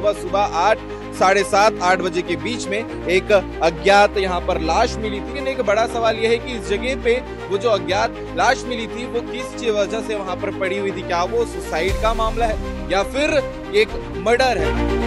सुबह सुबह 8, साढ़े 7, 8 बजे के बीच में एक अज्ञात यहाँ पर लाश मिली थी। लेकिन एक बड़ा सवाल यह है कि इस जगह पे वो जो अज्ञात लाश मिली थी वो किस वजह से वहां पर पड़ी हुई थी। क्या वो सुसाइड का मामला है या फिर एक मर्डर है?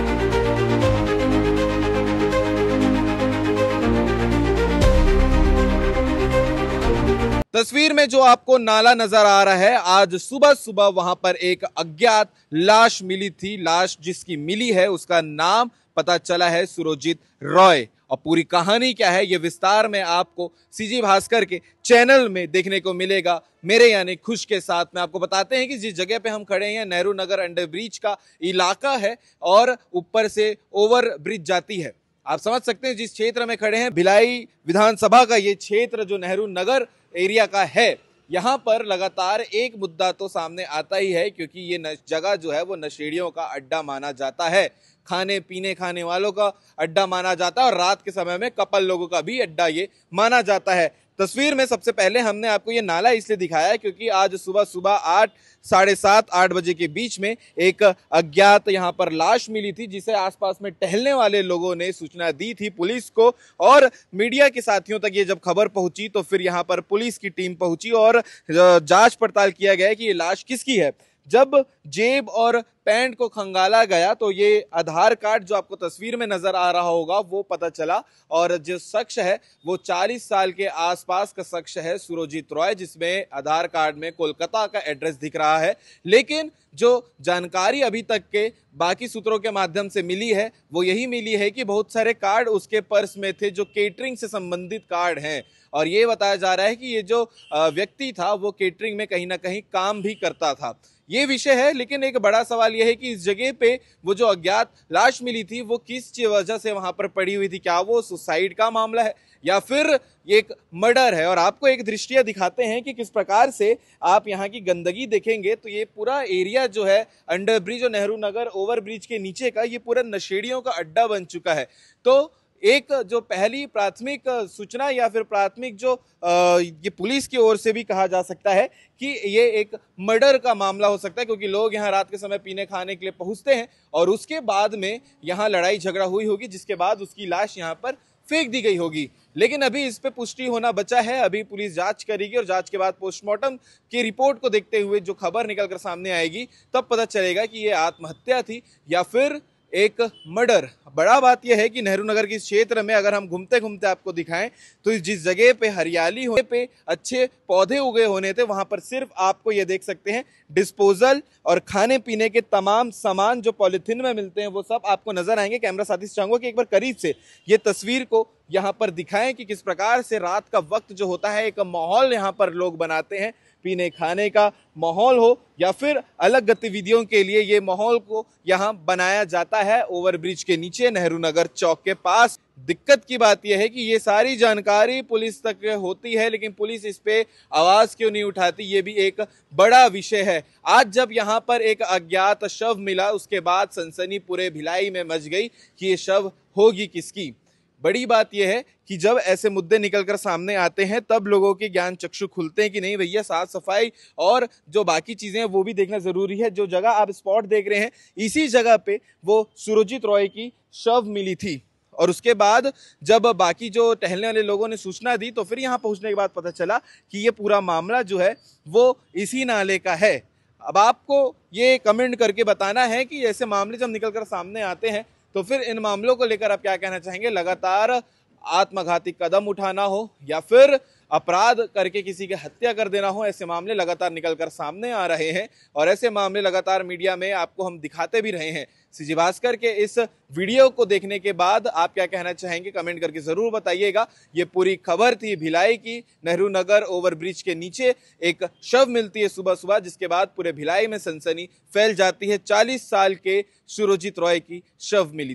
तस्वीर में जो आपको नाला नजर आ रहा है, आज सुबह सुबह वहां पर एक अज्ञात लाश मिली थी। लाश जिसकी मिली है उसका नाम पता चला है सुरजीत रॉय। और पूरी कहानी क्या है ये विस्तार में आपको सीजी भास्कर के चैनल में देखने को मिलेगा, मेरे यानी खुश के साथ। में आपको बताते हैं कि जिस जगह पे हम खड़े हैं नेहरू नगर अंडर ब्रिज का इलाका है और ऊपर से ओवर ब्रिज जाती है। आप समझ सकते हैं जिस क्षेत्र में खड़े हैं भिलाई विधानसभा का ये क्षेत्र जो नेहरू नगर एरिया का है, यहाँ पर लगातार एक मुद्दा तो सामने आता ही है क्योंकि ये जगह जो है वो नशेड़ियों का अड्डा माना जाता है, खाने वालों का अड्डा माना जाता है और रात के समय में कपल लोगों का भी अड्डा ये माना जाता है। तस्वीर में सबसे पहले हमने आपको ये नाला इसलिए दिखाया है क्योंकि आज सुबह सुबह 8, साढ़े 7, 8 बजे के बीच में एक अज्ञात यहाँ पर लाश मिली थी जिसे आसपास में टहलने वाले लोगों ने सूचना दी थी पुलिस को और मीडिया के साथियों तक ये जब खबर पहुंची तो फिर यहाँ पर पुलिस की टीम पहुंची और जांच पड़ताल किया गया कि ये लाश किसकी है। जब जेब और पैंट को खंगाला गया तो ये आधार कार्ड जो आपको तस्वीर में नजर आ रहा होगा वो पता चला और जो शख्स है वो 40 साल के आसपास का शख्स है सुरजीत रॉय, जिसमें आधार कार्ड में कोलकाता का एड्रेस दिख रहा है। लेकिन जो जानकारी अभी तक के बाकी सूत्रों के माध्यम से मिली है वो यही मिली है कि बहुत सारे कार्ड उसके पर्स में थे जो केटरिंग से संबंधित कार्ड हैं और ये बताया जा रहा है कि ये जो व्यक्ति था वो केटरिंग में कहीं ना कहीं काम भी करता था। ये विषय है, लेकिन एक बड़ा सवाल यह है कि इस जगह पे वो जो अज्ञात लाश मिली थी वो किस वजह से वहां पर पड़ी हुई थी। क्या वो सुसाइड का मामला है या फिर एक मर्डर है? और आपको एक दृश्य दिखाते हैं कि किस प्रकार से आप यहाँ की गंदगी देखेंगे तो ये पूरा एरिया जो है अंडर ब्रिज और नेहरू नगर ओवर ब्रिज के नीचे का ये पूरा नशेड़ियों का अड्डा बन चुका है। तो एक जो पहली प्राथमिक सूचना या फिर प्राथमिक जो ये पुलिस की ओर से भी कहा जा सकता है कि ये एक मर्डर का मामला हो सकता है क्योंकि लोग यहाँ रात के समय पीने खाने के लिए पहुंचते हैं और उसके बाद में यहाँ लड़ाई झगड़ा हुई होगी जिसके बाद उसकी लाश यहाँ पर फेंक दी गई होगी। लेकिन अभी इस पे पुष्टि होना बचा है, अभी पुलिस जांच करेगी और जांच के बाद पोस्टमार्टम की रिपोर्ट को देखते हुए जो खबर निकल कर सामने आएगी तब पता चलेगा कि ये आत्महत्या थी या फिर एक मर्डर। बड़ा बात यह है कि नेहरू नगर के इस क्षेत्र में अगर हम घूमते घूमते आपको दिखाएं तो जिस जगह पे हरियाली होने पे अच्छे पौधे उगे होने थे वहां पर सिर्फ आपको ये देख सकते हैं डिस्पोजल और खाने पीने के तमाम सामान जो पॉलिथीन में मिलते हैं वो सब आपको नजर आएंगे। कैमरा साथी से चाहूंगा कि एक बार करीब से ये तस्वीर को यहाँ पर दिखाएं कि किस प्रकार से रात का वक्त जो होता है एक माहौल यहाँ पर लोग बनाते हैं, पीने खाने का माहौल हो या फिर अलग गतिविधियों के लिए ये माहौल को यहाँ बनाया जाता है ओवर ब्रिज के नीचे नेहरू नगर चौक के पास। दिक्कत की बात यह है कि ये सारी जानकारी पुलिस तक होती है लेकिन पुलिस इस पे आवाज क्यों नहीं उठाती, ये भी एक बड़ा विषय है। आज जब यहाँ पर एक अज्ञात शव मिला उसके बाद सनसनी पूरे भिलाई में मच गई कि ये शव होगी किसकी। बड़ी बात यह है कि जब ऐसे मुद्दे निकलकर सामने आते हैं तब लोगों के ज्ञान चक्षु खुलते हैं कि नहीं भैया साफ सफाई और जो बाकी चीजें हैं वो भी देखना जरूरी है। जो जगह आप स्पॉट देख रहे हैं इसी जगह पे वो सुरजीत रॉय की शव मिली थी और उसके बाद जब बाकी जो टहलने वाले लोगों ने सूचना दी तो फिर यहाँ पहुंचने के बाद पता चला कि ये पूरा मामला जो है वो इसी नाले का है। अब आपको ये कमेंट करके बताना है कि ऐसे मामले जब निकलकर सामने आते हैं तो फिर इन मामलों को लेकर आप क्या कहना चाहेंगे? लगातार आत्मघाती कदम उठाना हो या फिर अपराध करके किसी की हत्या कर देना हो, ऐसे मामले लगातार निकलकर सामने आ रहे हैं और ऐसे मामले लगातार मीडिया में आपको हम दिखाते भी रहे हैं। सीजी भास्कर के इस वीडियो को देखने के बाद आप क्या कहना चाहेंगे कमेंट करके जरूर बताइएगा। ये पूरी खबर थी भिलाई की, नेहरू नगर ओवर ब्रिज के नीचे एक शव मिलती है सुबह सुबह जिसके बाद पूरे भिलाई में सनसनी फैल जाती है। 40 साल के सुरजीत रॉय की शव मिली थी।